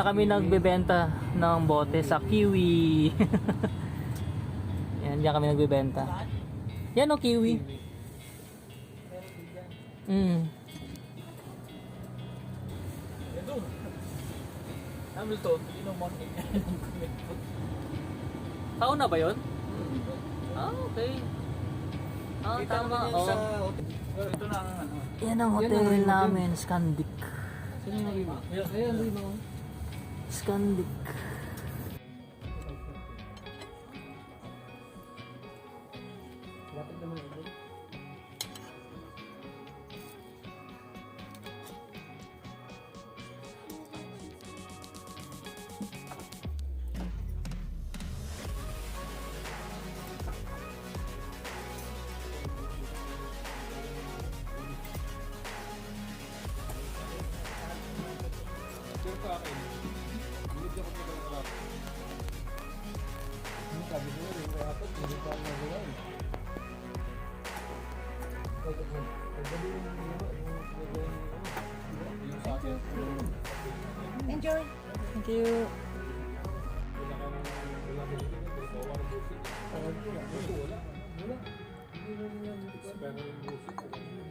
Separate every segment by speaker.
Speaker 1: kami nagbebenta ng bote sa Kiwi. Yan, diyan kami nagbebenta. Yan o, Kiwi. Hamilton, morning. Taon na ba yun? Ah, okay. Ah, tama. Oh.
Speaker 2: Ito na ang ano.
Speaker 1: Yan ang hotel namin, Scandic.
Speaker 2: Sino yung lima? Ayan, lima.
Speaker 1: Scandic.
Speaker 2: Lapit naman ito. Sure ka akin. Hindi ka magkakaroon. Hindi sabi ko rin, kaya apat, hindi pa ang nagawa eh. Pagdali yung ginawa, yung sa akin.
Speaker 3: Enjoy.
Speaker 1: Thank you.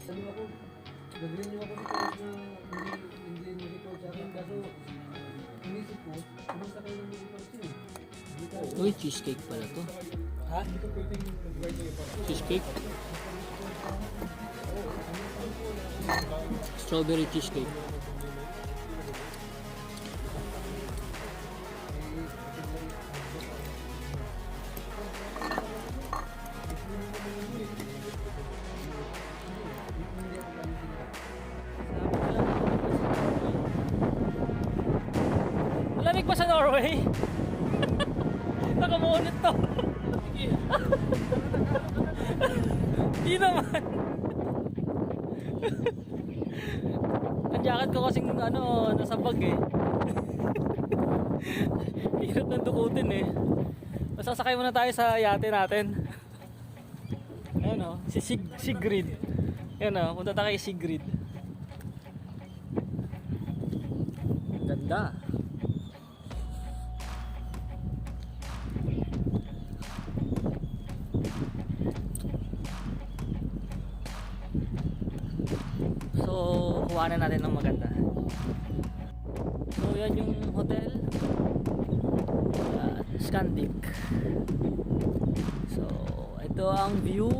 Speaker 2: Sabi ako, gagawin niyo ako dito na hindi nag-report sa akin. Kaso, inisip ko, pumunta kayo ng nag-report eh.
Speaker 1: Uy, cheesecake pala to.
Speaker 2: Ha? Hindi ko pwedeng nag-birthday pa.
Speaker 1: Cheesecake? Strawberry cheesecake. Malamig pa sa Norway. Nakamunit to. Di naman. Ang jacket ko kasing ano, nasa bag eh. Hirap ng dukutin eh. Masasakay muna tayo sa yate natin. Ayan o, si Sigrid. Ayan o, punta tayo kay Sigrid. Ganda. So, kuhanan natin ng maganda. So, yan yung hotel. Scandic. So, ito ang view.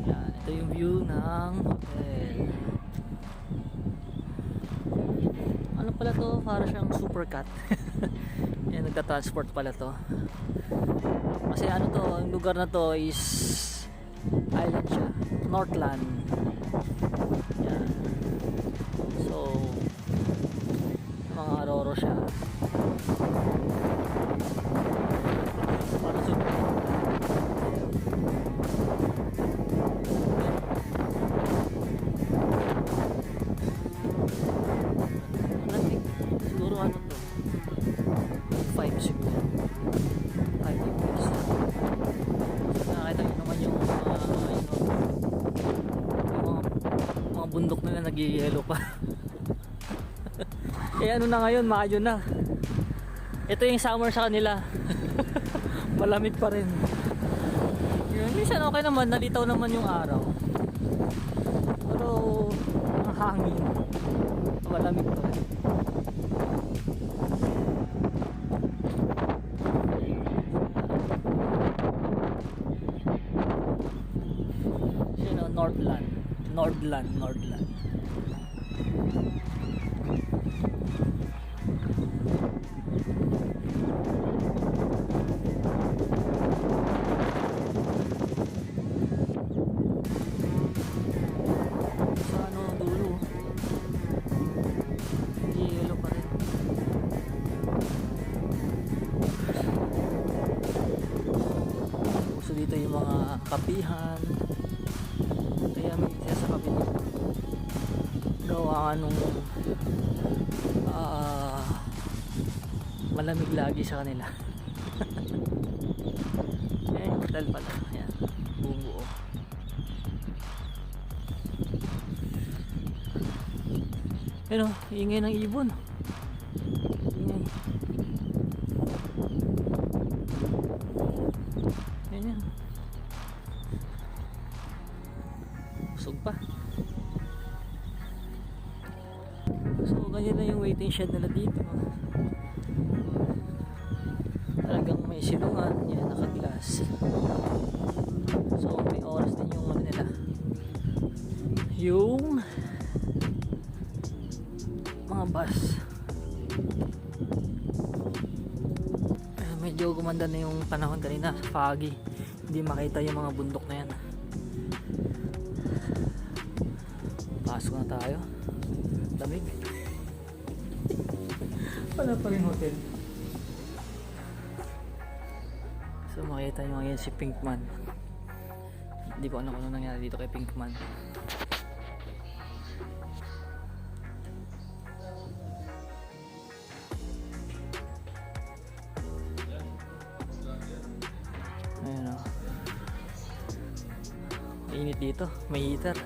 Speaker 1: Yan, ito yung view ng hotel. Ano pala to? Para siyang supercut. Yan, nagta-transport pala to. Kasi ano to, yung lugar na to is island siya. Northland. Yan. So, mga aroro siya. Para super. Siguro ano to? 5 siguro. 5 degrees. Nakakita nyo naman yung mga bundok nila nag-yellow pa. Eh ano na ngayon, Mayo na. Ito yung summer sa kanila. Malamig pa rin. Minsan okay naman, nalitaw naman yung araw. Pero ang hangin, malamig pa rin. Nordland. Sa ano dulo, yellow pa rin. So dito yung mga kapihan. Kaya may isa sa kabila gawa nung malamig lagi sa kanila. Eh, hotel pala. Ayan, buo. Ano, ingay ng ibon. yan. Busog pa. So ganyan na yung waiting shed nila dito. Talagang may silungan. Yan, nakaglas. So may oras din yung ano nila, yung mga bus. Medyo gumanda na yung panahon kanina, foggy, hindi makita yung mga bundok na yan. Pasok na tayo. Lamig. Wala pa rin hotel. So makita nyo ngayon si Pinkman. Hindi ko alam kung ano nangyari dito kay Pinkman. Ayan o. Mainit dito. May heater.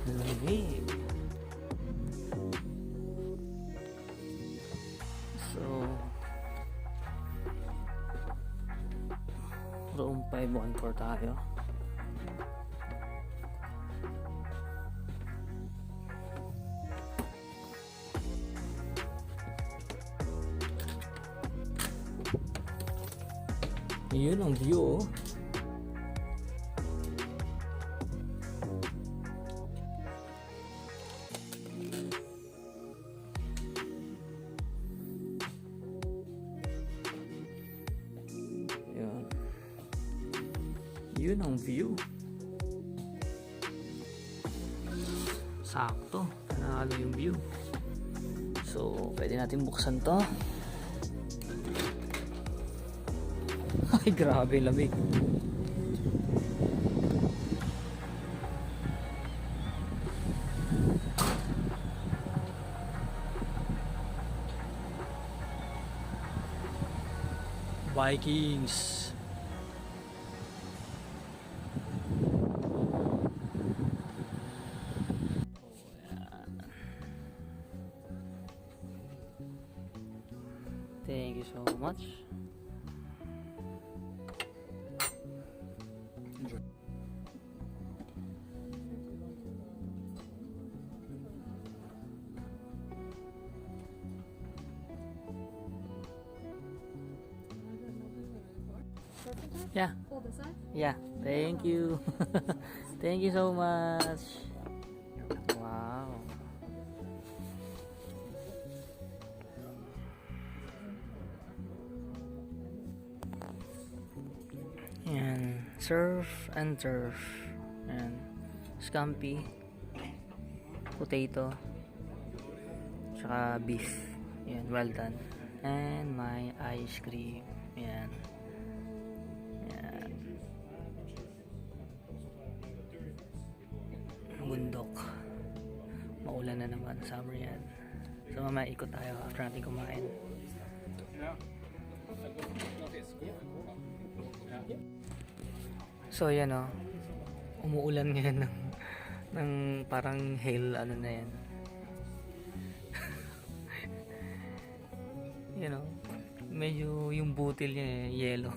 Speaker 1: Lamig. So room 514 tayo. Yun ang view, oh. Yun ang view. Sakto. Panalo yung view. So, pwede natin buksan to. Ay, grabe lamig. Vikings. Thank you so much. Enjoy. Yeah.
Speaker 3: Oh, this side?
Speaker 1: Yeah. Thank you. Thank you so much. Wow. Yan, surf and turf. Yan, scampi, potato, tsaka beef. Yan, well done. And my ice cream. Yan. Yan. Bundok. Maulan na naman, summer yan. So mamaya ikot tayo after natin kumain. So yan o, umuulan ngayon ng parang hail, ano na yan. Yan o, medyo yung butil niya yellow.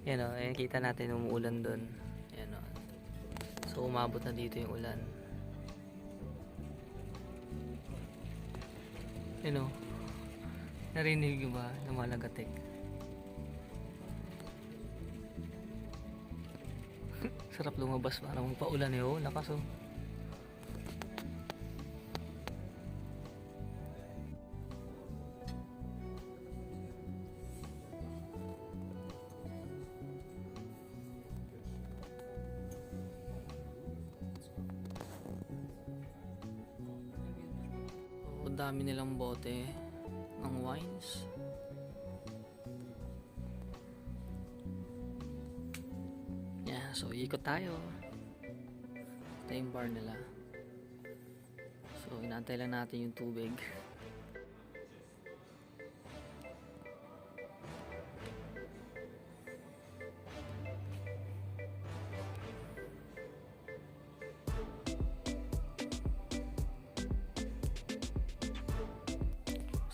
Speaker 1: Yan o, kita natin umuulan dun. Yan o, so umabot na dito yung ulan. Yan o, narinig nyo ba lumalagatik? Sarap lumabas para magpaulan eh. Oh, lakas oh. Ang dami nilang bote ng wines. So ikot tayo. Ito yung bar nila. So, inaantay lang natin yung tubig.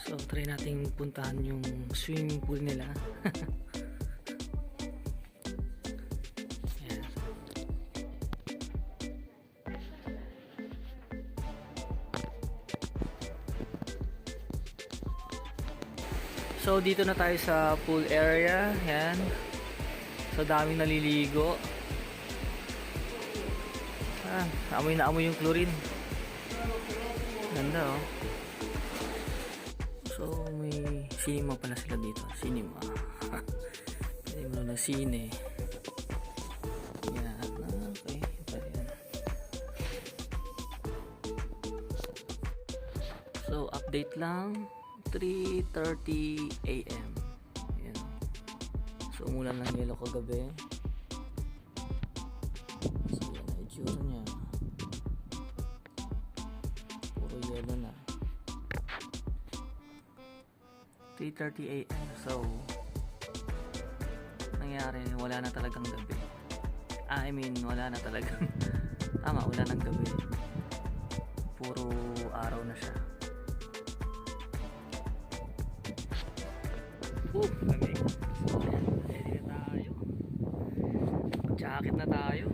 Speaker 1: So, try natin puntahan yung swimming pool nila. Ayan. So, dito na tayo sa pool area. Ayan. So, daming naliligo. Amoy na amoy yung chlorine. Ganda oh. So, may cinema pala sila dito. Cinema. Pwede mo na sine. Yan. Okay. Ito yan. So, update lang. 3:30 AM. Yan. So, umulan ng yelo kagabi. So, yan na itsura niya. Puro yelo na. 3:30 AM. So, nangyari, wala na talagang gabi. I mean, wala na talagang tama, wala nang gabi. Puro araw na siya. Lamig. So, ready na tayo. Jacket na tayo.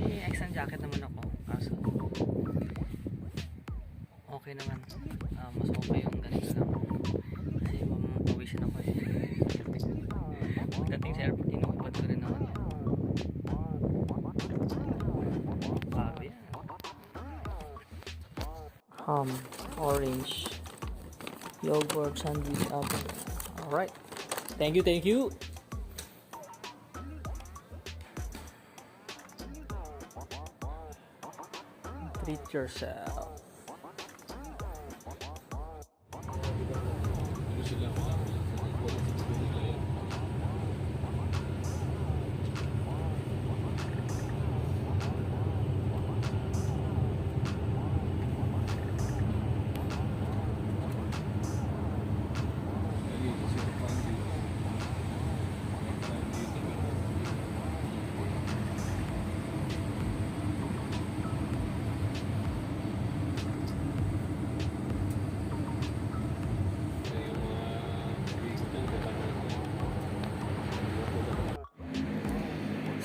Speaker 1: Extra jacket naman ako. Kaso, okay naman. Mas okay yung ganito lang. Kasi mapawisin ako eh. Dating sa airport, inukupad ko rin naman yan. Bago yan. Orange. Yogurt, sandwich, apple. Alright. Thank you, thank you. Treat yourself.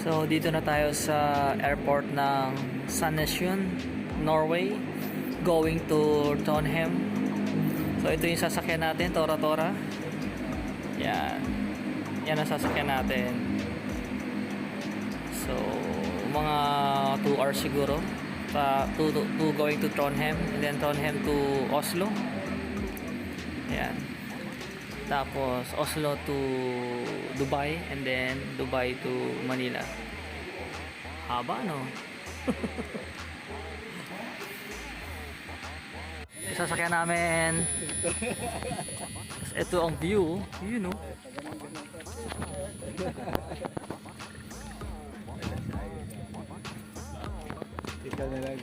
Speaker 1: So, dito na tayo sa airport ng Sandnessjøen, Norway, going to Trondheim. So, ito yung sasakyan natin, Tora Tora. Yan. Yan ang sasakyan natin. So, mga 2 hours siguro. To going to Trondheim, and then Trondheim to Oslo. Yan. Tapos Oslo to Dubai, and then Dubai to Manila. Haba, no? Sasakyan namin. Ito ang view. Yun, no?
Speaker 2: Ikaw na lang.